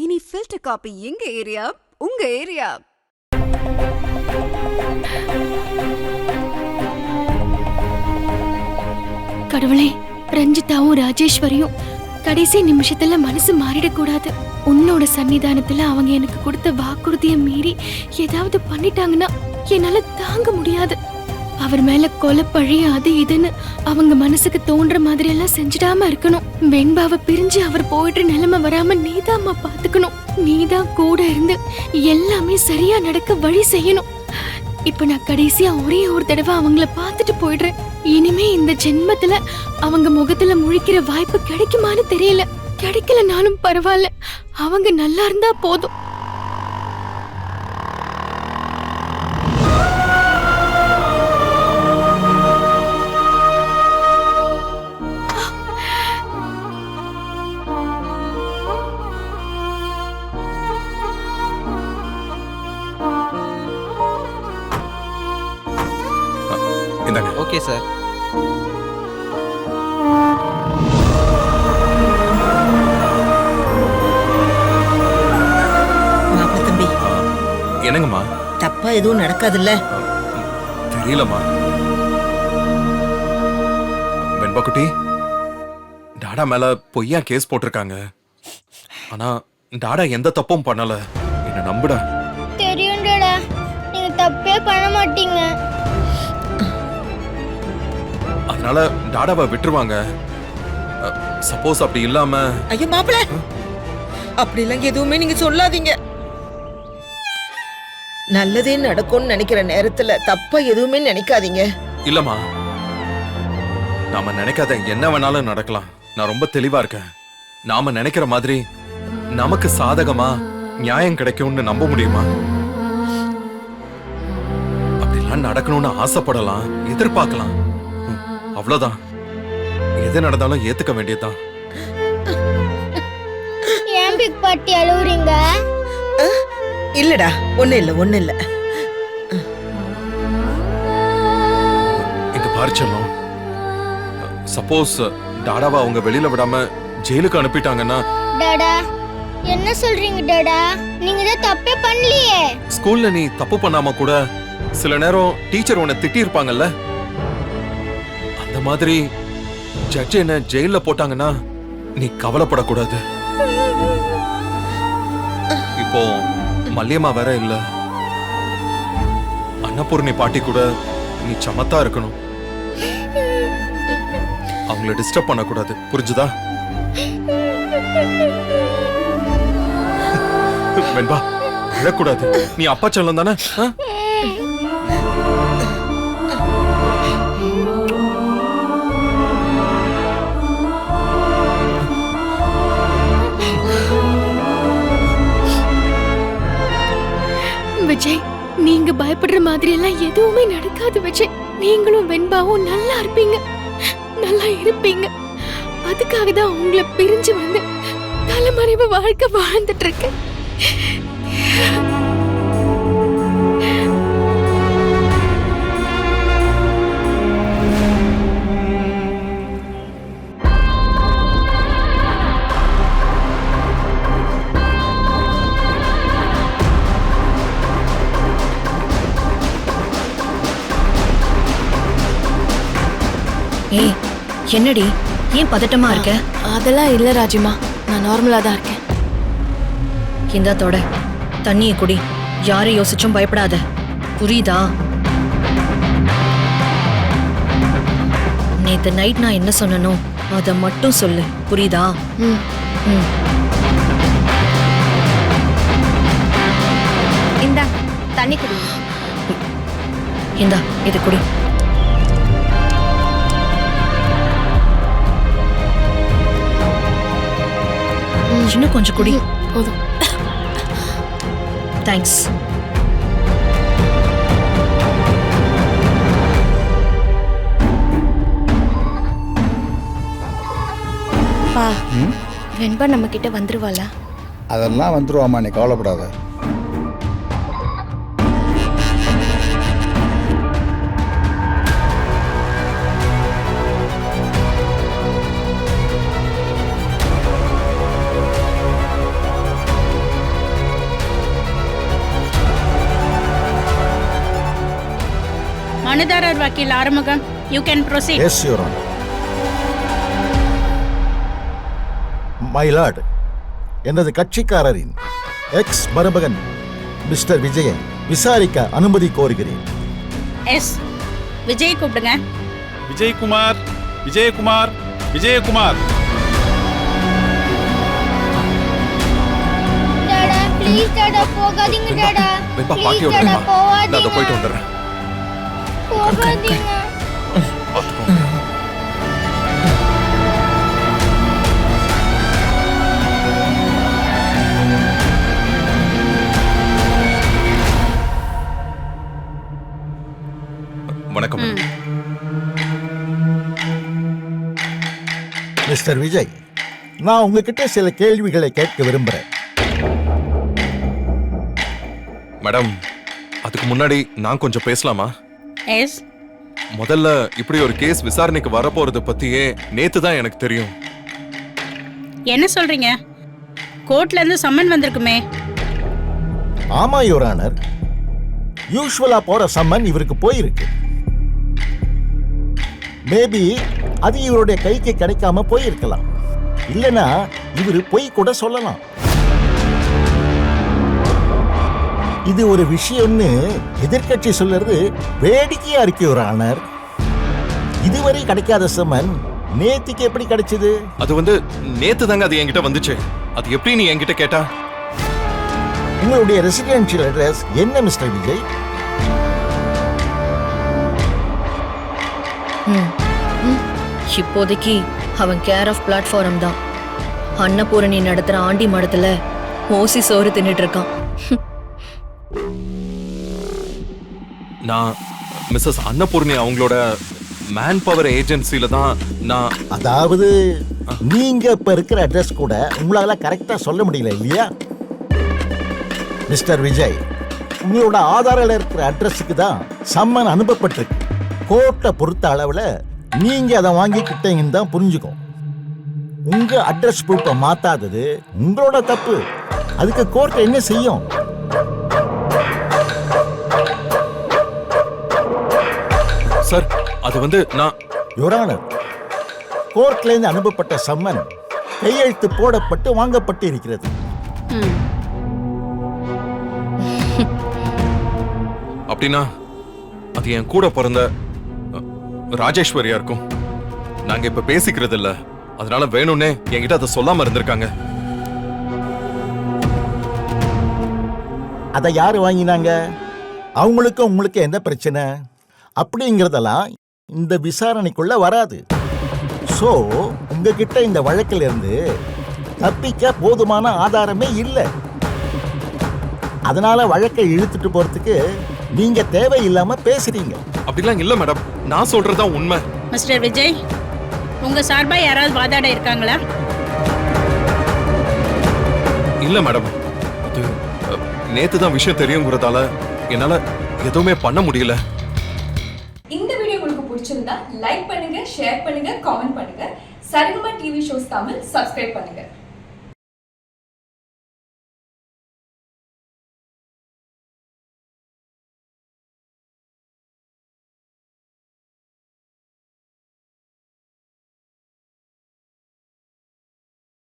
இனி filter coffee எங்க area, உங்க ஏரியா. கடவுளே, ரஞ்சிதாவும் ராஜேஸ்வரியும் கடைசி நிமிஷத்துல மனசு மாறிடக்கூடாது. உன்னோட சன்னிதானத்துல அவங்க எனக்கு கொடுத்த வாக்குறுதியை மீறி ஏதாவது பண்ணிட்டாங்கன்னா என்னால தாங்க முடியாது. அவர் மேல கொலை பழி அது இதுன்னு அவங்க மனசுக்கு தோன்ற மாதிரி எல்லாம் செஞ்சிடாம இருக்கணும். வெண்பாவை பிரிஞ்சு அவர் போயிட்டு நிலைமை வராம நீதாம்மா பாத்துக்கணும். நீதான் கூட இருந்து எல்லாமே சரியா நடக்க வழி செய்யணும். இப்ப நான் கடைசியா ஒரே ஒரு தடவை அவங்கள பாத்துட்டு போயிடுறேன். இனிமே இந்த ஜென்மத்துல அவங்க முகத்துல முழிக்கிற வாய்ப்பு கிடைக்குமான்னு தெரியல. கிடைக்கலனாலும் பரவாயில்ல, அவங்க நல்லா இருந்தா போதும். Okay sir. மாப்பிள்ள தம்பி, என்னங்கம்மா? தப்பா எதுவும் நடக்காதுல்ல? தெரியலம்மா. வெண்பா குட்டி, டாடா மேல பொய்யா கேஸ் போட்டிருக்காங்க. ஆனா டாடா எந்த தப்பும் பண்ணல. என்ன நம்புடா. தெரியும் டாடா, நீங்க தப்பே பண்ண மாட்டீங்க. அதனால டாடாவை விட்டுருவாங்க. சப்போஸ் அப்படி இல்லாம... ஐயோ மாப்பிள்ள, அப்படிலாம் எதுவுமே நீங்க சொல்லாதீங்க. நல்லதே நடக்கும்னு நினைக்கிற நேரத்துல தப்பா எதுவுமே நினைக்காதீங்க. இல்லம்மா, நாம நினைக்காத என்ன வேணாலும் நடக்கலாம். நான் ரொம்ப தெளிவா இருக்கேன். நாம நினைக்கிற மாதிரி நமக்கு சாதகமா நியாயம் கிடைக்கும்னு நம்ப முடியுமா? அப்படிலாம் நடக்கணும்னு ஆசைப்படலாம், எதிர்பார்க்கலாம். அவ்வளவுதான். எது நடந்தாலும் ஏத்துக்க வேண்டியதுதான். ஏன் பிக் பாட்டி அழுவுறீங்க? இல்லடா, ஒண்ணு இல்ல. இங்க பாரு செல்லம், சப்போஸ் டாடாவை அவங்க வெளியில விடாம ஜெயிலுக்கு அனுப்பிட்டாங்கன்னா... டாடா, என்ன சொல்றீங்க டாடா? நீங்க தான் தப்பே பண்ணலையே. ஸ்கூல்ல நீ தப்பு பண்ணாம கூட சில நேரம் டீச்சர் உன்னை திட்டி இருப்பாங்கல்ல. அந்த மாதிரி ஜட்ஜ் என்ன ஜெயில போட்டாங்கன்னா நீ கவலைப்படக்கூடாது. இப்போ மல்லியம்மா வேற இல்ல. அன்னபூர்ணி பாட்டி கூட நீ சமத்தா இருக்கணும். அவங்கள டிஸ்டர்ப் பண்ணக்கூடாது, புரிஞ்சுதா? வெண்பா, விழக்கூடாது. நீ அப்பா செல்லம் தானே? விஜய், நீங்க பயப்படுற மாதிரி எல்லாம் எதுவுமே நடக்காது விஜய். நீங்களும் வெண்பாவும் நல்லா இருப்பீங்க, நல்லா இருப்பீங்க. அதுக்காக தான் உங்களை பிரிஞ்சு வந்து தலைமறைவு வாழ்க்கை வாழ்ந்துட்டு இருக்கேன். ஏய், என்னடி ஏன் பதட்டமா இருக்க? அதெல்லாம் இல்ல ராஜிமா, நான் நார்மலா தான் இருக்கேன். இந்த தொட தண்ணியை குடி. யாரை யோசிச்சும் பயப்படாத, புரியுதா? நேத்து நைட் நான் என்ன சொன்னனோ அதை மட்டும் சொல்லு, புரியுதா? இந்தா தண்ணி குடி. இந்தா இது குடி. இன்னும் கொஞ்சம் குடி. போதும். தேங்க்ஸ். பா, வெண்பா நம்ம கிட்ட வந்துருவாளா? அதெல்லாம் வந்துருவாமா, நீ கவலைப்படாத. மனுதாரர் வக்கீல் Arumugam, you can proceed. Yes your honour. My Lord, எனது கட்சிக்காரரின் எக்ஸ் மருமகன் மிஸ்டர் விஜயை விசாரிக்க அனுமதி கோருகிறேன். எஸ், விஜய் கூப்பிடுங்க. விஜயகுமார், விஜயகுமார், விஜயகுமார். டாடா ப்ளீஸ் டாடா போகாதீங்க டாடா. வெண்பா ப்ளீஸ் பாட்டி டாடா விடுமா? நான் அதை போகாதீங்க. போயிட்டு வந்துடுறேன். போகாதீங்க. பார்த்துக்கோங்க. வணக்கம் மேடம். மிஸ்டர் விஜய், நான் உங்ககிட்ட சில கேள்விகளை கேட்க விரும்புறேன். மேடம், அதுக்கு முன்னாடி நான் கொஞ்சம் பேசலாமா? எஸ். முதல்ல இப்படி ஒரு கேஸ் விசாரணைக்கு வரப்போறது பத்தியே நேத்து தான் எனக்கு தெரியும். என்ன சொல்றீங்க? கோர்ட்ல இருந்து சம்மன் வந்திருக்குமே. ஆமா யுவர் ஆனர், யூஸ்வலா போற சம்மன் இவருக்கு போயிருக்கு. மேபி அது இவருடைய கைக்கு கிடைக்காம போயிருக்கலாம். இல்லனா இவரு பொய் கூட சொல்லலாம். இது ஒரு விஷயம்னு எதிர்க்கட்சி சொல்றது வேடிக்கையா இருக்கு யுவர் ஆனர். இதுவரை கிடைக்காத சம்மன் நேத்துக்கு எப்படி கிடைச்சது? அது வந்து நேத்து தாங்க அது என்கிட்ட வந்துச்சு. அது எப்படி நீ என்கிட்ட கேட்டா? உங்களுடைய ரெசிடென்ஷியல் அட்ரஸ் என்ன மிஸ்டர் விஜய்? இப்போதைக்கு அவன் கேர் ஆஃப் பிளாட்ஃபார்ம் தான். அன்னபூரணி நடத்துற ஆண்டி மடத்துல ஓசி சோறு தின்னுட்டு இருக்கான். நான் மிஸ்ஸஸ் அன்னபூர்ணி அவங்களோட மேன் பவர் ஏஜென்சில தான் நான். அதாவது நீங்க இப்ப இருக்கிற அட்ரஸ் கூட உங்களால கரெக்டா சொல்ல முடியல இல்லையா மிஸ்டர் விஜய்? உங்களோட ஆதாரில் இருக்கிற அட்ரஸுக்கு தான் சம்மன் அனுப்பப்பட்டிருக்கு. கோர்ட்டை பொறுத்த அளவுல நீங்க அதை வாங்கிக்கிட்டீங்கன்னு தான் புரிஞ்சுக்கும். உங்க அட்ரஸ் ப்ரூஃபை மாத்தாதது உங்களோட தப்பு. அதுக்கு கோர்ட் என்ன செய்யும்? சார், அது வந்து நான் யுவர் ஆனர், கோர்ட்ல இருந்து அனுப்பப்பட்ட சம்மன் கையெழுத்து போடப்பட்டு வாங்கப்பட்டு இருக்கிறது. அப்படின்னா அது என் கூட பிறந்த ராஜேஸ்வரியா இருக்கும். நாங்க இப்ப பேசிக்கிறது இல்ல, அதனால வேணும்னே என்கிட்ட அதை சொல்லாம இருந்திருக்காங்க. அதை யாரு வாங்கினாங்க? அவங்களுக்கு உங்களுக்கு என்ன பிரச்சனை அப்படிங்கிறதெல்லாம் இந்த விசாரணைக்குள்ள வராது. சோ உங்ககிட்ட இந்த வழக்கில் இருந்து தப்பிக்க போதுமான ஆதாரமே இல்லை. அதனால வழக்கை இழுத்துட்டு போறதுக்கு நீங்க தேவையில்லாம பேசுறீங்க. அப்படிலாம் இல்ல மேடம், நான் சொல்றதுதான் உண்மை. மிஸ்டர் விஜய், உங்க சார்பா யாராவது வாதாட இருக்காங்களா? இல்ல மேடம், அது நேத்து தான் விஷயம் தெரியுங்கிறதால என்னால எதுவுமே பண்ண முடியல. இந்த வீடியோ உங்களுக்கு பிடிச்சிருந்தா லைக் பண்ணுங்க, ஷேர் பண்ணுங்க, காமெண்ட் பண்ணுங்க. Saregama TV shows Tamil subscribe பண்ணுங்க.